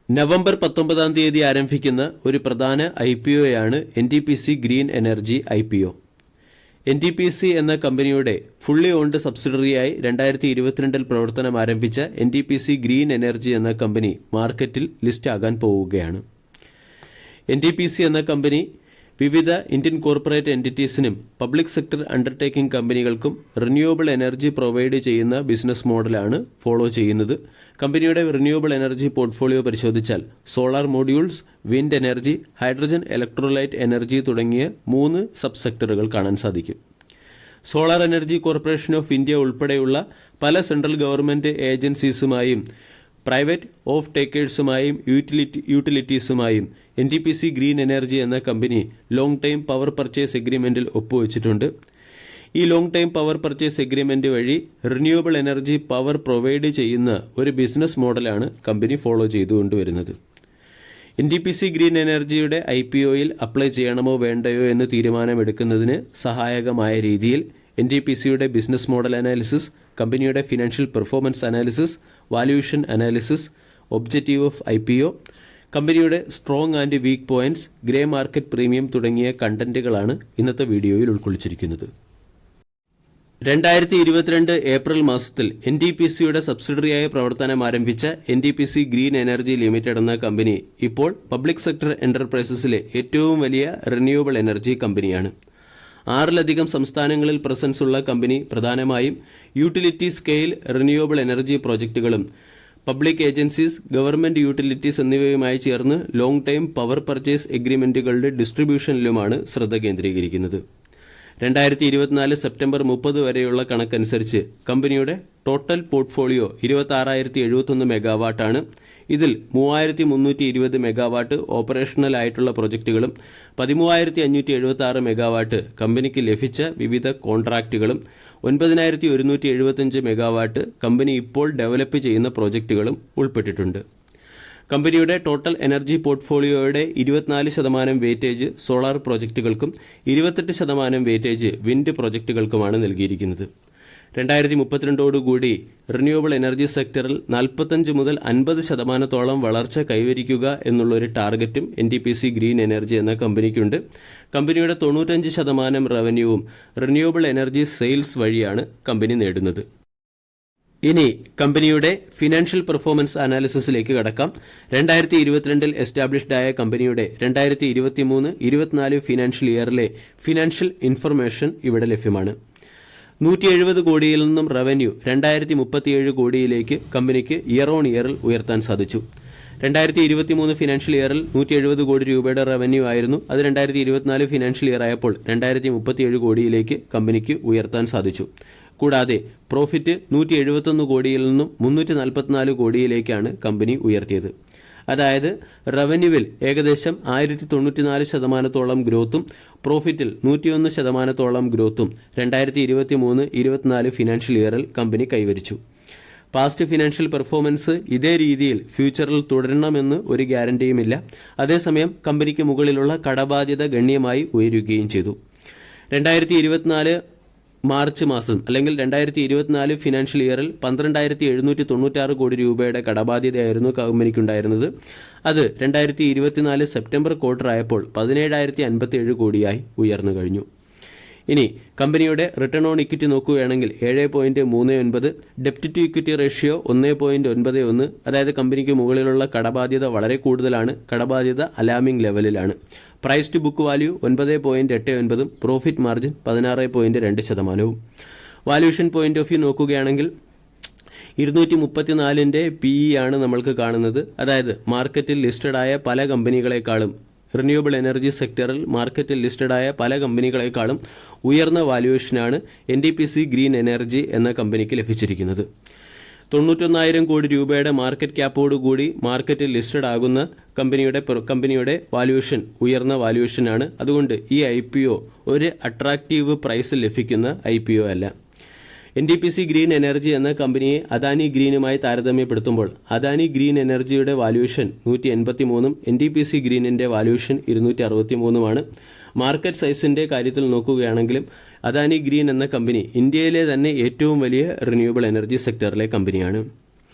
November 19-ാം തീയതി ആരംഭിക്കുന്ന ഒരു പ്രധാന IPOയാണ് NTPC Green energy IPO. NTPC എന്ന കമ്പനിയുടെ ഫുള്ളി ഓൺഡ് സബ്സിഡറിയായി 2022-ൽ പ്രവർത്തനം ആരംഭിച്ച NTPC ഗ്രീൻ എനർജി എന്ന കമ്പനി മാർക്കറ്റിൽ ലിസ്റ്റ് ആകാൻ പോവുകയാണ്. NTPC എന്ന കമ്പനി വിവിധ ഇന്ത്യൻ കോർപ്പറേറ്റ് എൻറ്റിറ്റീസിനും പബ്ലിക് സെക്ടർ അണ്ടർടേക്കിംഗ് കമ്പനികൾക്കും റിന്യൂവബിൾ എനർജി പ്രൊവൈഡ് ചെയ്യുന്ന ബിസിനസ് മോഡലാണ് ഫോളോ ചെയ്യുന്നത്. കമ്പനിയുടെ റിന്യൂവബിൾ എനർജി പോർട്ട്ഫോളിയോ പരിശോധിച്ചാൽ solar modules, wind energy, hydrogen electrolyte energy തുടങ്ങിയ 3 സബ് സെക്ടറുകൾ കാണാൻ സാധിക്കും. Solar Energy Corporation of India ഉൾപ്പെടെയുള്ള പല സെൻട്രൽ ഗവൺമെൻറ് ഏജൻസീസുമായും പ്രൈവറ്റ് ഓഫ് ടേക്കേഴ്സുമായും യൂട്ടിലിറ്റീസുമായും NTPC ഗ്രീൻ എനർജി എന്ന company long time power purchase എഗ്രിമെൻറ്റിൽ ഒപ്പുവെച്ചിട്ടുണ്ട്. ഈ long time power purchase agreement വഴി റിന്യൂവബിൾ എനർജി പവർ പ്രൊവൈഡ് ചെയ്യുന്ന ഒരു ബിസിനസ് മോഡലാണ് കമ്പനി ഫോളോ ചെയ്തുകൊണ്ടുവരുന്നത്. NTPC ഗ്രീൻ എനർജിയുടെ IPOയിൽ അപ്ലൈ ചെയ്യണമോ വേണ്ടയോ എന്ന് തീരുമാനമെടുക്കുന്നതിന് സഹായകമായ രീതിയിൽ NTPCയുടെ ബിസിനസ് മോഡൽ അനാലിസിസ്, കമ്പനിയുടെ financial performance analysis, valuation analysis, objective of IPO, കമ്പനിയുടെ strong and weak points, grey market premium തുടങ്ങിയ കണ്ടന്റുകളാണ് ഇന്നത്തെ വീഡിയോയിൽ ഉൾക്കൊള്ളിച്ചിരിക്കുന്നത്. 2022 ഏപ്രിൽ മാസത്തിൽ NTPCയുടെ സബ്സിഡറിയായി പ്രവർത്തനം ആരംഭിച്ച NTPC ഗ്രീൻ എനർജി ലിമിറ്റഡ് എന്ന കമ്പനി ഇപ്പോൾ പബ്ലിക് സെക്ടർ എന്റർപ്രൈസസിലെ ഏറ്റവും വലിയ റിന്യൂവബിൾ എനർജി കമ്പനിയാണ്. 6ലധികം സംസ്ഥാനങ്ങളിൽ പ്രസൻസ് ഉള്ള കമ്പനി പ്രധാനമായും യൂട്ടിലിറ്റി സ്കെയിൽ റിന്യൂവബിൾ എനർജി പ്രോജക്റ്റുകളും പബ്ലിക് ഏജൻസീസ്, ഗവൺമെന്റ് യൂട്ടിലിറ്റീസ് എന്നിവയുമായി ചേർന്ന് ലോങ് ടൈം പവർ പർച്ചേസ് എഗ്രിമെന്റുകളുടെ ഡിസ്ട്രിബ്യൂഷനിലുമാണ് ശ്രദ്ധ കേന്ദ്രീകരിക്കുന്നത്. 2024 സെപ്റ്റംബർ 30 വരെയുള്ള കണക്കനുസരിച്ച് കമ്പനിയുടെ ടോട്ടൽ പോർട്ട്ഫോളിയോ 26,071 മെഗാവാട്ടാണ്. ഇതിൽ 3,320 മെഗാവാട്ട് ഓപ്പറേഷണൽ ആയിട്ടുള്ള പ്രൊജക്റ്റുകളും 13,576 മെഗാവാട്ട് കമ്പനിക്ക് ലഭിച്ച വിവിധ കോൺട്രാക്റ്റുകളും 9,175 മെഗാവാട്ട് കമ്പനി ഇപ്പോൾ ഡെവലപ്പ് ചെയ്യുന്ന പ്രോജക്റ്റുകളും ഉൾപ്പെട്ടിട്ടുണ്ട്. കമ്പനിയുടെ ടോട്ടൽ എനർജി പോർട്ട്ഫോളിയോയുടെ 24% വെയിറ്റേജ് സോളാർ പ്രോജക്റ്റുകൾക്കും 28% വെയിറ്റേജ് വിൻഡ് പ്രോജക്റ്റുകൾക്കുമാണ് നൽകിയിരിക്കുന്നത്. 2032 റിന്യൂവബിൾ എനർജി സെക്ടറിൽ 45 മുതൽ 50% വളർച്ച കൈവരിക്കുക എന്നുള്ളൊരു ടാർഗറ്റും NTPC ഗ്രീൻ എനർജി എന്ന കമ്പനിക്കുണ്ട്. കമ്പനിയുടെ 95% റവന്യൂവും റിന്യൂവബിൾ എനർജി സെയിൽസ് വഴിയാണ് കമ്പനി നേടുന്നത്. ഇനി കമ്പനിയുടെ ഫിനാൻഷ്യൽ പെർഫോമൻസ് അനാലിസിസിലേക്ക് കടക്കാം. 2022-ൽ എസ്റ്റാബ്ലിഷ്ഡ് ആയ കമ്പനിയുടെ 2023-24 ഫിനാൻഷ്യൽ ഇയറിലെ ഫിനാൻഷ്യൽ ഇൻഫർമേഷൻ ഇവിടെ ലഭ്യമാണ്. 170 കോടിയിൽ നിന്നും റവന്യൂ 2037 കോടിയിലേക്ക് കമ്പനിക്ക് ഇയർ ഓൺ ഇയറിൽ ഉയർത്താൻ സാധിച്ചു. 2023 ഫിനാൻഷ്യൽ ഇയറിൽ 170 കോടി രൂപയുടെ റവന്യൂ ആയിരുന്നു. അത് 2024 ഫിനാൻഷ്യൽ ഇയർ ആയപ്പോൾ 2037 കോടിയിലേക്ക് കമ്പനിക്ക് ഉയർത്താൻ സാധിച്ചു. കൂടാതെ പ്രോഫിറ്റ് 171 കോടിയിൽ നിന്നും 344 കോടിയിലേക്കാണ് കമ്പനി ഉയർത്തിയത്. അതായത് റവന്യൂവിൽ ഏകദേശം 1094% ഗ്രോത്തും പ്രോഫിറ്റിൽ 101% ഗ്രോത്തും 2023-24 ഫിനാൻഷ്യൽ ഇയറിൽ കമ്പനി കൈവരിച്ചു. പാസ്റ്റ് ഫിനാൻഷ്യൽ പെർഫോമൻസ് ഇതേ രീതിയിൽ ഫ്യൂച്ചറിൽ തുടരണമെന്ന് ഒരു ഗ്യാരണ്ടിയുമില്ല. അതേസമയം കമ്പനിക്ക് മുകളിലുള്ള കടബാധ്യത ഗണ്യമായി ഉയരുകയും ചെയ്തു. 2024 മാർച്ച് മാസം അല്ലെങ്കിൽ 2024 ഫിനാൻഷ്യൽ ഇയറിൽ 12,796 കോടി രൂപയുടെ കടബാധ്യതയായിരുന്നു കമ്പനിക്കുണ്ടായിരുന്നത്. അത് 2024 സെപ്റ്റംബർ ക്വാർട്ടർ ആയപ്പോൾ 17,057 കോടിയായി ഉയർന്നു കഴിഞ്ഞു. ഇനി കമ്പനിയുടെ റിട്ടേൺ ഓൺ ഇക്വിറ്റി നോക്കുകയാണെങ്കിൽ 7.39, ഡെപ്റ്റ് ടു ഇക്വിറ്റി റേഷ്യോ 1.91. അതായത് കമ്പനിക്ക് മുകളിലുള്ള കടബാധ്യത വളരെ കൂടുതലാണ്. കടബാധ്യത അലാമിംഗ് ലെവലിലാണ്. Price to book value 9.89, profit margin 16.2%. Valuation point of view നോക്കുകയാണെങ്കിൽ 234ന്റെ PE ആണ് നമ്മൾക്ക് കാണുന്നത്. അതായത് മാർക്കറ്റിൽ ലിസ്റ്റഡ് ആയ പല കമ്പനികളെക്കാളും റിന്യൂവബിൾ എനർജി സെക്ടറിൽ മാർക്കറ്റിൽ ലിസ്റ്റഡായ പല കമ്പനികളെക്കാളും ഉയർന്ന വാല്യൂഷനാണ് NTPC ഗ്രീൻ എനർജി എന്ന കമ്പനിക്ക് ലഭിച്ചിരിക്കുന്നത്. 91,000 കോടി രൂപയുടെ മാർക്കറ്റ് ക്യാപ്പോടുകൂടി മാർക്കറ്റിൽ ലിസ്റ്റഡ് ആകുന്ന കമ്പനിയുടെ വാല്യൂഷൻ ഉയർന്ന വാല്യൂഷനാണ്. അതുകൊണ്ട് ഈ IPO ഒരു അട്രാക്റ്റീവ് പ്രൈസിൽ ലഭിക്കുന്ന IPO അല്ല. NTPC ഗ്രീൻ എനർജി എന്ന കമ്പനിയെ അദാനി ഗ്രീനുമായി താരതമ്യപ്പെടുത്തുമ്പോൾ അദാനി ഗ്രീൻ എനർജിയുടെ വാല്യൂഷൻ 183-ഉം NTPC ഗ്രീനിന്റെ വാല്യൂഷൻ 263-ഉമാണ്. മാർക്കറ്റ് സൈസിന്റെ കാര്യത്തിൽ നോക്കുകയാണെങ്കിലും അദാനി ഗ്രീൻ എന്ന കമ്പനി ഇന്ത്യയിലെ തന്നെ ഏറ്റവും വലിയ റിന്യൂവബിൾ എനർജി സെക്ടറിലെ കമ്പനിയാണ്.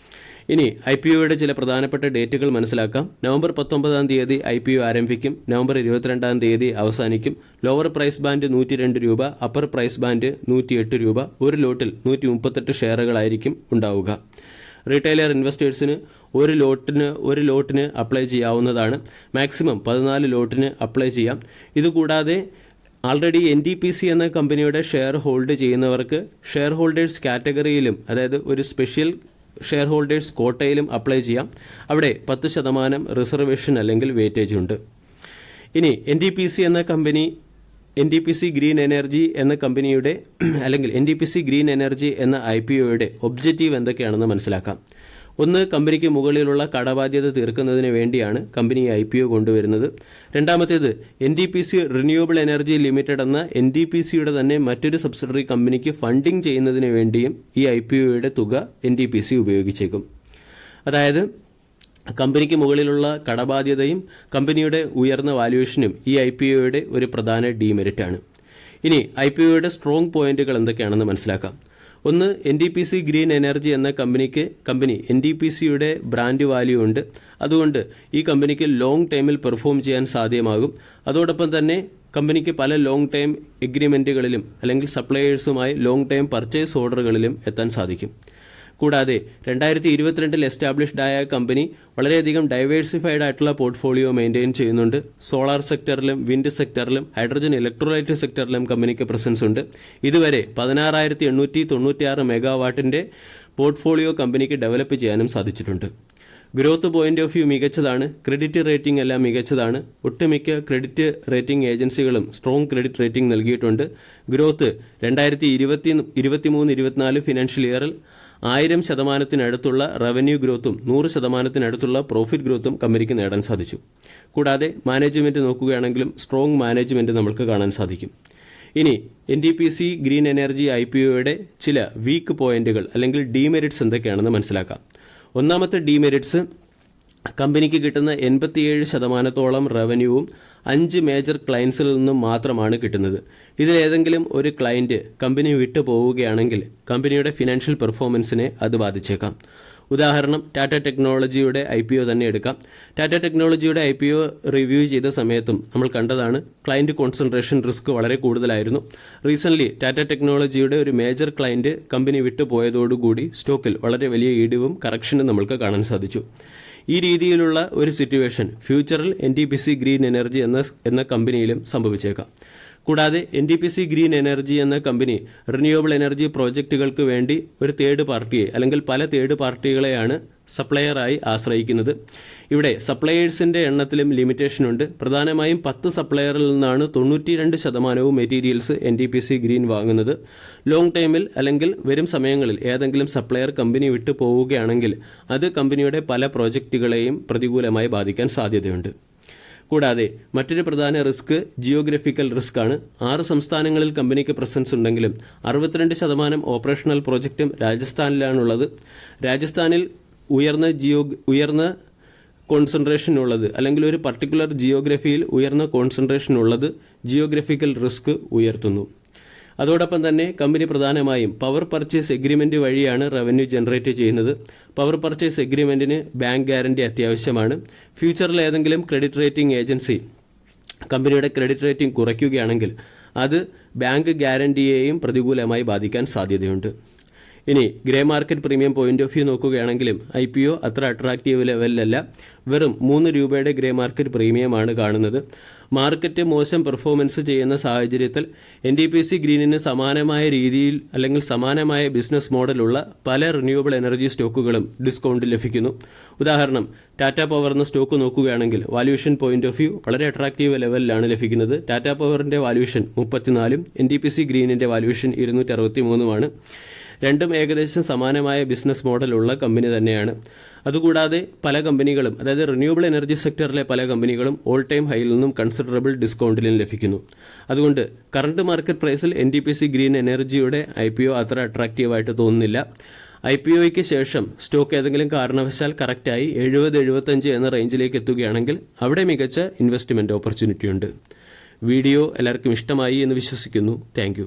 ഇനി IPOയുടെ ചില പ്രധാനപ്പെട്ട ഡേറ്റുകൾ മനസ്സിലാക്കാം. നവംബർ 19 തീയതി IPO ആരംഭിക്കും. നവംബർ 22 തീയതി അവസാനിക്കും. ലോവർ പ്രൈസ് ബാൻഡ് 102 രൂപ, അപ്പർ പ്രൈസ് ബാൻഡ് 108 രൂപ. ഒരു ലോട്ടിൽ 138 ഷെയറുകളായിരിക്കും ഉണ്ടാവുക. റീറ്റെയിലർ ഇൻവെസ്റ്റേഴ്സിന് ഒരു ലോട്ടിന് അപ്ലൈ ചെയ്യാവുന്നതാണ്. മാക്സിമം 14 ലോട്ടിന് അപ്ലൈ ചെയ്യാം. ഇതുകൂടാതെ ആൾറെഡി NTPC എന്ന കമ്പനിയുടെ ഷെയർ ഹോൾഡ് ചെയ്യുന്നവർക്ക് ഷെയർ ഹോൾഡേഴ്സ് കാറ്റഗറിയിലും, അതായത് ഒരു സ്പെഷ്യൽ ഷെയർ ഹോൾഡേഴ്സ് കോട്ടയിലും അപ്ലൈ ചെയ്യാം. അവിടെ 10% റിസർവേഷൻ അല്ലെങ്കിൽ വെയിറ്റേജ് ഉണ്ട്. ഇനി NTPC ഗ്രീൻ എനർജി എന്ന കമ്പനിയുടെ അല്ലെങ്കിൽ NTPC ഗ്രീൻ എനർജി എന്ന IPOയുടെ ഒബ്ജക്റ്റീവ് എന്തൊക്കെയാണെന്ന് മനസ്സിലാക്കാം. ഒന്ന്, കമ്പനിക്ക് മുകളിലുള്ള കടബാധ്യത തീർക്കുന്നതിന് വേണ്ടിയാണ് കമ്പനി IPO കൊണ്ടുവരുന്നത്. രണ്ടാമത്തേത്, NTPC റിന്യൂവബിൾ എനർജി ലിമിറ്റഡ് എന്ന NTPCയുടെ തന്നെ മറ്റൊരു സബ്സിഡറി കമ്പനിക്ക് ഫണ്ടിംഗ് ചെയ്യുന്നതിന് വേണ്ടിയും ഈ IPOയുടെ തുക NTPC ഉപയോഗിച്ചേക്കും. അതായത് കമ്പനിക്ക് മുകളിലുള്ള കടബാധ്യതയും കമ്പനിയുടെ ഉയർന്ന വാല്യൂഷനും ഈ IPOയുടെ ഒരു പ്രധാന ഡീമെറിറ്റാണ്. ഇനി IPOയുടെ സ്ട്രോങ് പോയിന്റുകൾ എന്തൊക്കെയാണെന്ന് മനസ്സിലാക്കാം. ഒന്ന്, NTPC ഗ്രീൻ എനർജി എന്ന കമ്പനി NTPCയുടെ ബ്രാൻഡ് വാല്യൂ ഉണ്ട്. അതുകൊണ്ട് ഈ കമ്പനിക്ക് ലോങ് ടൈമിൽ പെർഫോം ചെയ്യാൻ സാധ്യമാകും. അതോടൊപ്പം തന്നെ കമ്പനിക്ക് പല ലോങ് ടൈം എഗ്രിമെൻറ്റുകളിലും അല്ലെങ്കിൽ സപ്ലയേഴ്സുമായി ലോങ് ടൈം പർച്ചേസ് ഓർഡറുകളിലും എത്താൻ സാധിക്കും. കൂടാതെ 2022 എസ്റ്റാബ്ലിഷ്ഡ് ആയ കമ്പനി വളരെയധികം ഡൈവേഴ്സിഫൈഡ് ആയിട്ടുള്ള പോർട്ട്ഫോളിയോ മെയിൻറ്റെയിൻ ചെയ്യുന്നുണ്ട്. സോളാർ സെക്ടറിലും വിൻഡ് സെക്ടറിലും ഹൈഡ്രജൻ ഇലക്ട്രോലൈറ്റ് സെക്ടറിലും കമ്പനിക്ക് പ്രസൻസ് ഉണ്ട്. ഇതുവരെ 16,896 മെഗാവാട്ടിൻ്റെ പോർട്ട്ഫോളിയോ കമ്പനിക്ക് ഡെവലപ്പ് ചെയ്യാനും സാധിച്ചിട്ടുണ്ട്. ഗ്രോത്ത് പോയിന്റ് ഓഫ് വ്യൂ മികച്ചതാണ്. ക്രെഡിറ്റ് റേറ്റിംഗ് എല്ലാം മികച്ചതാണ്. ഒട്ടുമിക്ക ക്രെഡിറ്റ് റേറ്റിംഗ് ഏജൻസികളും സ്ട്രോങ് ക്രെഡിറ്റ് റേറ്റിംഗ് നൽകിയിട്ടുണ്ട്. ഗ്രോത്ത് 2023-24 ഫിനാൻഷ്യൽ ഇയറിൽ 100% റവന്യൂ ഗ്രോത്തും 100% പ്രോഫിറ്റ് ഗ്രോത്തും കമ്പനിക്ക് നേടാൻ സാധിച്ചു. കൂടാതെ മാനേജ്മെൻറ്റ് നോക്കുകയാണെങ്കിലും സ്ട്രോങ് മാനേജ്മെൻറ്റ് നമുക്ക് കാണാൻ സാധിക്കും. ഇനി NTPC ഗ്രീൻ എനർജി IPOയുടെ ചില വീക്ക് പോയിന്റുകൾ അല്ലെങ്കിൽ ഡീമെറിറ്റ്സ് എന്തൊക്കെയാണെന്ന് മനസ്സിലാക്കാം. ഒന്നാമത്തെ ഡീമെറിറ്റ്സ്, കമ്പനിക്ക് കിട്ടുന്ന 87% റവന്യൂവും 5 മേജർ ക്ലയൻസിൽ നിന്നും മാത്രമാണ് കിട്ടുന്നത്. ഇതിലേതെങ്കിലും ഒരു ക്ലയൻറ്റ് കമ്പനി വിട്ടു പോവുകയാണെങ്കിൽ കമ്പനിയുടെ ഫിനാൻഷ്യൽ പെർഫോമൻസിനെ അത് ബാധിച്ചേക്കാം. ഉദാഹരണം, ടാറ്റ ടെക്നോളജിയുടെ IPO തന്നെ എടുക്കാം. ടാറ്റ ടെക്നോളജിയുടെ IPO റിവ്യൂ ചെയ്ത സമയത്തും നമ്മൾ കണ്ടതാണ് ക്ലയൻറ്റ് കോൺസെൻട്രേഷൻ റിസ്ക് വളരെ കൂടുതലായിരുന്നു. റീസെൻ്റ്ലി ടാറ്റ ടെക്നോളജിയുടെ ഒരു മേജർ ക്ലയൻറ്റ് കമ്പനി വിട്ടു പോയതോടുകൂടി സ്റ്റോക്കിൽ വളരെ വലിയ ഇടിവും കറക്ഷനും നമ്മൾക്ക് കാണാൻ സാധിച്ചു. ഈ രീതിയിലുള്ള ഒരു സിറ്റുവേഷൻ ഫ്യൂച്ചറിൽ NTPC ഗ്രീൻ എനർജി എന്ന കമ്പനിയിലും സംഭവിച്ചേക്കാം. കൂടാതെ NTPC ഗ്രീൻ എനർജി എന്ന കമ്പനി റിന്യൂവബിൾ എനർജി പ്രോജക്റ്റുകൾക്ക് വേണ്ടി ഒരു തേർഡ് പാർട്ടിയെ അല്ലെങ്കിൽ പല തേർഡ് പാർട്ടികളെയാണ് സപ്ലയറായി ആശ്രയിക്കുന്നത്. ഇവിടെ സപ്ലയേഴ്സിൻ്റെ എണ്ണത്തിലും ലിമിറ്റേഷൻ ഉണ്ട്. പ്രധാനമായും 10 സപ്ലയറിൽ നിന്നാണ് 92% മെറ്റീരിയൽസ് NTPC ഗ്രീൻ വാങ്ങുന്നത്. ലോങ് ടൈമിൽ അല്ലെങ്കിൽ വരും സമയങ്ങളിൽ ഏതെങ്കിലും സപ്ലയർ കമ്പനി വിട്ടു പോവുകയാണെങ്കിൽ അത് കമ്പനിയുടെ പല പ്രോജക്റ്റുകളെയും പ്രതികൂലമായി ബാധിക്കാൻ സാധ്യതയുണ്ട്. കൂടാതെ മറ്റൊരു പ്രധാന റിസ്ക് ജിയോഗ്രഫിക്കൽ റിസ്ക് ആണ്. 6 സംസ്ഥാനങ്ങളിൽ കമ്പനിക്ക് പ്രസൻസ് ഉണ്ടെങ്കിലും 62% ഓപ്പറേഷണൽ പ്രോജക്റ്റും രാജസ്ഥാനിലാണുള്ളത്. രാജസ്ഥാനിൽ ഉയർന്ന കോൺസെൻട്രേഷൻ ഉള്ളത് അല്ലെങ്കിൽ ഒരു പർട്ടിക്കുലർ ജിയോഗ്രഫിയിൽ ഉയർന്ന കോൺസെൻട്രേഷൻ ഉള്ളത് ജിയോഗ്രഫിക്കൽ റിസ്ക് ഉയർത്തുന്നു. അതോടൊപ്പം തന്നെ കമ്പനി പ്രധാനമായും പവർ പർച്ചേസ് എഗ്രിമെൻറ്റ് വഴിയാണ് റവന്യൂ ജനറേറ്റ് ചെയ്യുന്നത്. പവർ പർച്ചേസ് എഗ്രിമെൻറ്റിന് ബാങ്ക് ഗ്യാരണ്ടി അത്യാവശ്യമാണ്. ഫ്യൂച്ചറിൽ ഏതെങ്കിലും ക്രെഡിറ്റ് റേറ്റിംഗ് ഏജൻസി കമ്പനിയുടെ ക്രെഡിറ്റ് റേറ്റിംഗ് കുറയ്ക്കുകയാണെങ്കിൽ അത് ബാങ്ക് ഗ്യാരണ്ടിയെയും പ്രതികൂലമായി ബാധിക്കാൻ സാധ്യതയുണ്ട്. ഇനി grey market premium point of view നോക്കുകയാണെങ്കിലും IPO അത്ര അട്രാക്റ്റീവ് ലെവലിലല്ല. വെറും 3 രൂപയുടെ ഗ്രേ മാർക്കറ്റ് പ്രീമിയമാണ് കാണുന്നത്. മാർക്കറ്റ് മോശം പെർഫോമൻസ് ചെയ്യുന്ന സാഹചര്യത്തിൽ NTPC ഗ്രീനിന് സമാനമായ രീതിയിൽ അല്ലെങ്കിൽ സമാനമായ ബിസിനസ് മോഡലുള്ള പല റിന്യൂവബിൾ എനർജി സ്റ്റോക്കുകളും ഡിസ്കൗണ്ട് ലഭിക്കുന്നു. ഉദാഹരണം, ടാറ്റ പവർ എന്ന സ്റ്റോക്ക് നോക്കുകയാണെങ്കിൽ വാല്യൂഷൻ പോയിന്റ് ഓഫ് വ്യൂ വളരെ അട്രാക്റ്റീവ് ലെവലിലാണ് ലഭിക്കുന്നത്. ടാറ്റ പവറിൻ്റെ വാല്യൂഷൻ 34, NTPC ഗ്രീനിൻ്റെ വാല്യൂഷൻ 263. രണ്ടും ഏകദേശം സമാനമായ ബിസിനസ് മോഡലുള്ള കമ്പനി തന്നെയാണ്. അതുകൂടാതെ പല കമ്പനികളും, അതായത് റിന്യൂവബിൾ എനർജി സെക്ടറിലെ പല കമ്പനികളും ഓൾ ടൈം ഹൈയിൽ നിന്നും കൺസിഡറബിൾ ഡിസ്കൗണ്ടിലും ലഭിക്കുന്നു. അതുകൊണ്ട് കറണ്ട് മാർക്കറ്റ് പ്രൈസിൽ NTPC ഗ്രീൻ എനർജിയുടെ IPO അത്ര അട്രാക്റ്റീവായിട്ട് തോന്നുന്നില്ല. IPOയ്ക്ക് ശേഷം സ്റ്റോക്ക് ഏതെങ്കിലും കാരണവശാൽ കറക്റ്റായി 70-75 എന്ന റേഞ്ചിലേക്ക് എത്തുകയാണെങ്കിൽ അവിടെ മികച്ച ഇൻവെസ്റ്റ്മെൻറ്റ് ഓപ്പർച്യൂണിറ്റി ഉണ്ട്. വീഡിയോ എല്ലാവർക്കും ഇഷ്ടമായി എന്ന് വിശ്വസിക്കുന്നു. താങ്ക്